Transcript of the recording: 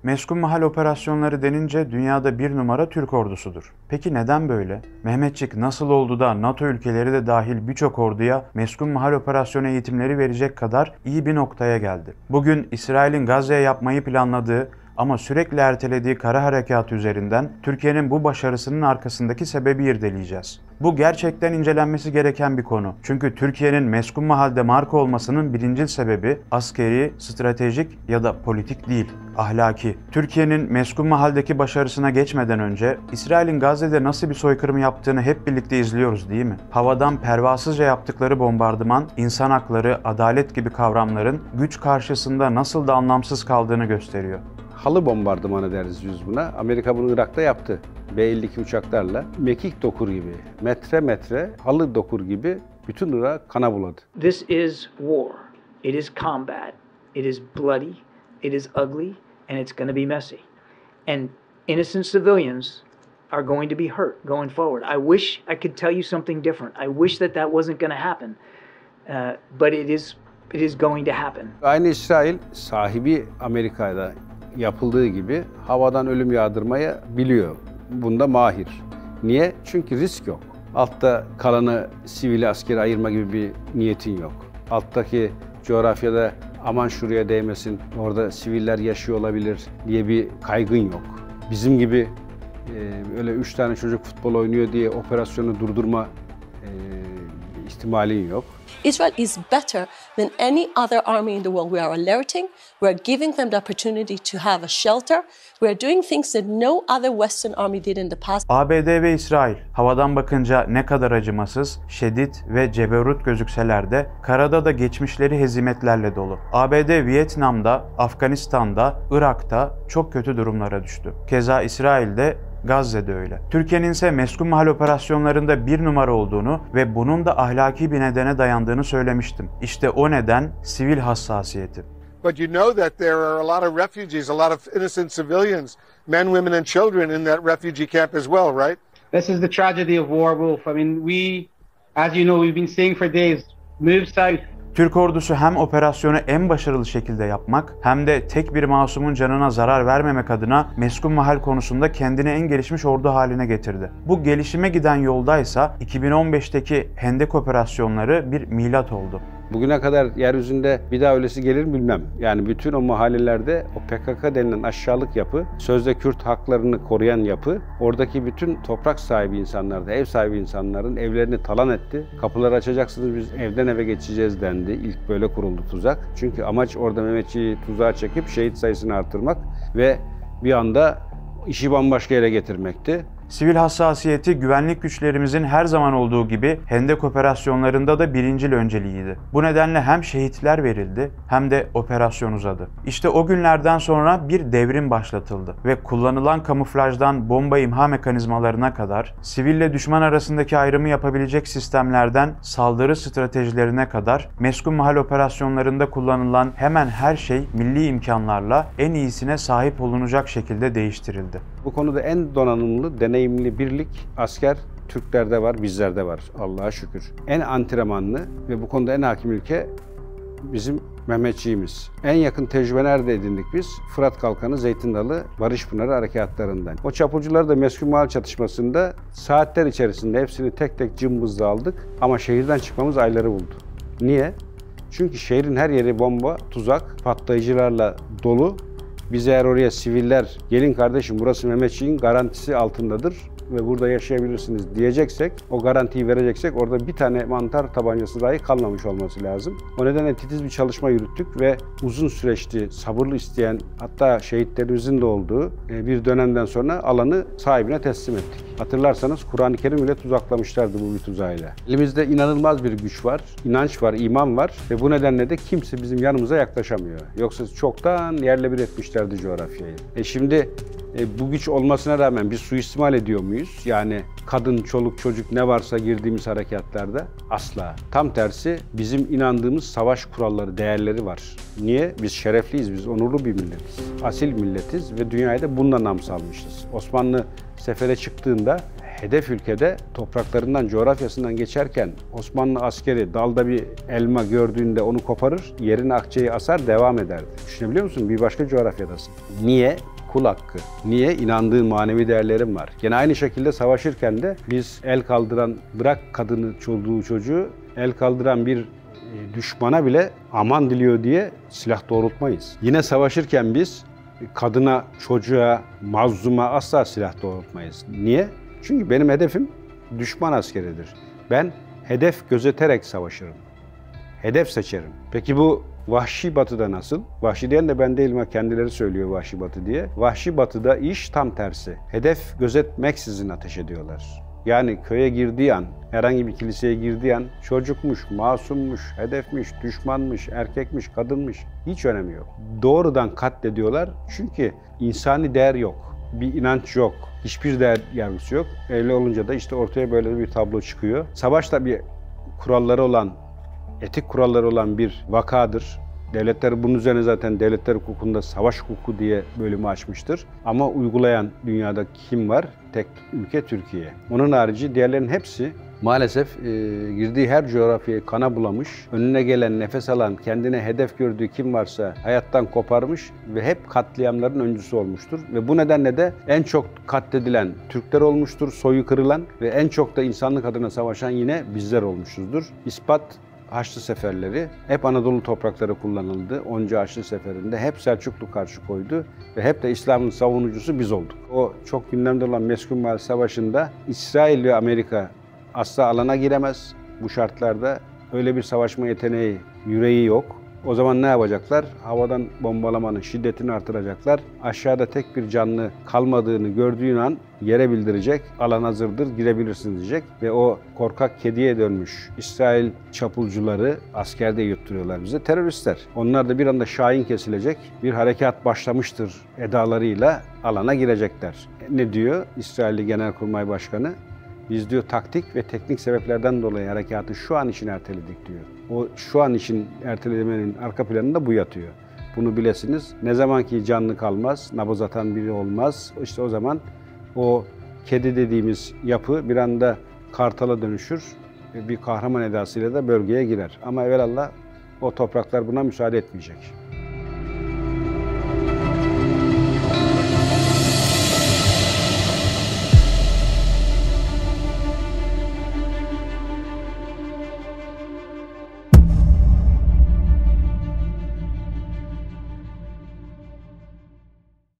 Meskun Mahal operasyonları denince dünyada bir numara Türk ordusudur. Peki neden böyle? Mehmetçik nasıl oldu da NATO ülkeleri de dahil birçok orduya Meskun Mahal operasyonu eğitimleri verecek kadar iyi bir noktaya geldi? Bugün İsrail'in Gazze'ye yapmayı planladığı ama sürekli ertelediği kara harekatı üzerinden Türkiye'nin bu başarısının arkasındaki sebebi irdeleyeceğiz. Bu gerçekten incelenmesi gereken bir konu. Çünkü Türkiye'nin Meskun Mahal'de marka olmasının birincil sebebi askeri, stratejik ya da politik değil, ahlaki. Türkiye'nin Meskun Mahal'deki başarısına geçmeden önce İsrail'in Gazze'de nasıl bir soykırım yaptığını hep birlikte izliyoruz değil mi? Havadan pervasızca yaptıkları bombardıman, insan hakları, adalet gibi kavramların güç karşısında nasıl da anlamsız kaldığını gösteriyor. Halı bombardımanı deriz biz buna. Amerika bunu Irak'ta yaptı. B-52 uçaklarla mekik dokur gibi, metre metre halı dokur gibi bütün Irak kana buladı. This is war. It is combat. It is bloody. It is ugly. And it's going to be messy. And innocent civilians are going to be hurt going forward. I wish I could tell you something different. I wish that wasn't going to happen. But it is going to happen. Aynı İsrail sahibi Amerika'da yapıldığı gibi havadan ölüm yağdırmaya biliyor. Bunda mahir. Niye? Çünkü risk yok. Altta kalanı sivili askeri ayırma gibi bir niyetin yok. Alttaki coğrafyada aman şuraya değmesin, orada siviller yaşıyor olabilir diye bir kaygın yok. Bizim gibi öyle 3 tane çocuk futbol oynuyor diye operasyonu durdurma ihtimalin yok. Israel is better than any other army in the world. We are alerting, we are giving them the opportunity to have a shelter. We are doing things that no other Western army did in the past. ABD ve İsrail havadan bakınca ne kadar acımasız, şiddet ve ceberut gözükseler de karada da geçmişleri hezimetlerle dolu. ABD Vietnam'da, Afganistan'da, Irak'ta çok kötü durumlara düştü. Keza İsrail'de, Gazze'de öyle. Türkiye'nin ise Meskun Mahal operasyonlarında bir numara olduğunu ve bunun da ahlaki bir nedene dayandığını söylemiştim. İşte o neden sivil hassasiyeti. But you know that there are a lot of refugees, a lot of innocent civilians, men, women and children in that refugee camp as well, right? This is the tragedy of war, Wolf. I mean, as you know, we've been saying for days, move south. Türk ordusu hem operasyonu en başarılı şekilde yapmak hem de tek bir masumun canına zarar vermemek adına Meskun Mahal konusunda kendini en gelişmiş ordu haline getirdi. Bu gelişime giden yoldaysa 2015'teki Hendek operasyonları bir milat oldu. Bugüne kadar yeryüzünde bir daha öylesi gelir mi bilmem. Yani bütün o mahallelerde o PKK denilen aşağılık yapı, sözde Kürt haklarını koruyan yapı, oradaki bütün toprak sahibi insanlar da, ev sahibi insanların evlerini talan etti. Kapıları açacaksınız, biz evden eve geçeceğiz dendi. İlk böyle kuruldu tuzak. Çünkü amaç orada Mehmetçiği tuzağa çekip şehit sayısını artırmak ve bir anda işi bambaşka yere getirmekti. Sivil hassasiyeti güvenlik güçlerimizin her zaman olduğu gibi Hendek operasyonlarında da birincil önceliğiydi. Bu nedenle hem şehitler verildi hem de operasyon uzadı. İşte o günlerden sonra bir devrim başlatıldı ve kullanılan kamuflajdan bomba imha mekanizmalarına kadar, siville düşman arasındaki ayrımı yapabilecek sistemlerden saldırı stratejilerine kadar Meskun Mahal operasyonlarında kullanılan hemen her şey milli imkanlarla en iyisine sahip olunacak şekilde değiştirildi. Bu konuda en donanımlı, deneyimli birlik, asker Türklerde var, bizlerde var Allah'a şükür. En antrenmanlı ve bu konuda en hakim ülke bizim Mehmetçiğimiz. En yakın tecrübe nerede edindik biz? Fırat Kalkanı, Zeytin Dalı, Barış Pınarı harekatlarından. O çapulcuları da Meskun Mahal çatışmasında saatler içerisinde hepsini tek tek cımbızla aldık ama şehirden çıkmamız ayları buldu. Niye? Çünkü şehrin her yeri bomba, tuzak, patlayıcılarla dolu. Biz eğer oraya siviller, gelin kardeşim burası Mehmetçiğin garantisi altındadır ve burada yaşayabilirsiniz diyeceksek, o garantiyi vereceksek orada bir tane mantar tabancası dahi kalmamış olması lazım. O nedenle titiz bir çalışma yürüttük ve uzun süreçti, sabırlı isteyen, hatta şehitlerimizin de olduğu bir dönemden sonra alanı sahibine teslim ettik. Hatırlarsanız Kur'an-ı Kerim ile tuzaklamışlardı bu bir tuzağıyla. Elimizde inanılmaz bir güç var, inanç var, iman var ve bu nedenle de kimse bizim yanımıza yaklaşamıyor. Yoksa çoktan yerle bir etmişlerdi coğrafyayı. Şimdi bu güç olmasına rağmen biz suistimal ediyor muyuz? Yani kadın, çoluk, çocuk ne varsa girdiğimiz harekatlarda asla. Tam tersi bizim inandığımız savaş kuralları, değerleri var. Niye? Biz şerefliyiz, biz onurlu bir milletiz. Asil milletiz ve dünyaya da bununla nam salmışız. Osmanlı sefere çıktığında hedef ülkede topraklarından, coğrafyasından geçerken Osmanlı askeri dalda bir elma gördüğünde onu koparır, yerine akçeyi asar, devam ederdi. Düşünebiliyor musun? Bir başka coğrafyadasın. Niye? kul hakkı. Niye? İnandığın manevi değerlerim var. Gene aynı şekilde savaşırken de biz el kaldıran, bırak kadını, çoluğu, çocuğu, el kaldıran bir düşmana bile aman diliyor diye silah doğrultmayız. Yine savaşırken biz kadına, çocuğa, mazluma asla silah doğrultmayız. Niye? Çünkü benim hedefim düşman askeridir. Ben hedef gözeterek savaşırım. Hedef seçerim. Peki bu Vahşi Batı'da nasıl? Vahşi diyen de ben değilim, kendileri söylüyor Vahşi Batı diye. Vahşi Batı'da iş tam tersi. Hedef gözetmeksizin ateş ediyorlar. Yani köye girdiği an, herhangi bir kiliseye girdiği an çocukmuş, masummuş, hedefmiş, düşmanmış, erkekmiş, kadınmış hiç önemi yok. Doğrudan katlediyorlar çünkü insani değer yok. Bir inanç yok. Hiçbir değer yargısı yok. Öyle olunca da işte ortaya böyle bir tablo çıkıyor. Savaş da bir kuralları olan, etik kuralları olan bir vakadır. Devletler bunun üzerine zaten devletler hukukunda savaş hukuku diye bölümü açmıştır. Ama uygulayan dünyada kim var? Tek ülke Türkiye. Onun harici diğerlerin hepsi maalesef girdiği her coğrafyayı kana bulamış, önüne gelen, nefes alan, kendine hedef gördüğü kim varsa hayattan koparmış ve hep katliamların öncüsü olmuştur. Ve bu nedenle de en çok katledilen Türkler olmuştur, soyu kırılan ve en çok da insanlık adına savaşan yine bizler olmuşuzdur. İspat Haçlı seferleri hep Anadolu toprakları kullanıldı. Onca Haçlı seferinde hep Selçuklu karşı koydu ve hep de İslam'ın savunucusu biz olduk. O çok gündemde olan Meskun Mahal Savaşı'nda İsrail ve Amerika asla alana giremez. Bu şartlarda öyle bir savaşma yeteneği, yüreği yok. O zaman ne yapacaklar? Havadan bombalamanın şiddetini artıracaklar. Aşağıda tek bir canlı kalmadığını gördüğün an yere bildirecek. Alan hazırdır, girebilirsiniz diyecek. Ve o korkak kediye dönmüş İsrail çapulcuları askerde yutturuyorlar bize. Teröristler. Onlar da bir anda şahin kesilecek. Bir harekat başlamıştır edalarıyla alana girecekler. Ne diyor İsrailli Genelkurmay Başkanı? Biz diyor taktik ve teknik sebeplerden dolayı harekatı şu an için erteledik diyor. O şu an için ertelemenin arka planında bu yatıyor. Bunu bilesiniz. Ne zaman ki canlı kalmaz, nabız atan biri olmaz, işte o zaman o kedi dediğimiz yapı bir anda kartala dönüşür. Bir kahraman edasıyla da bölgeye girer. Ama evvelallah o topraklar buna müsaade etmeyecek.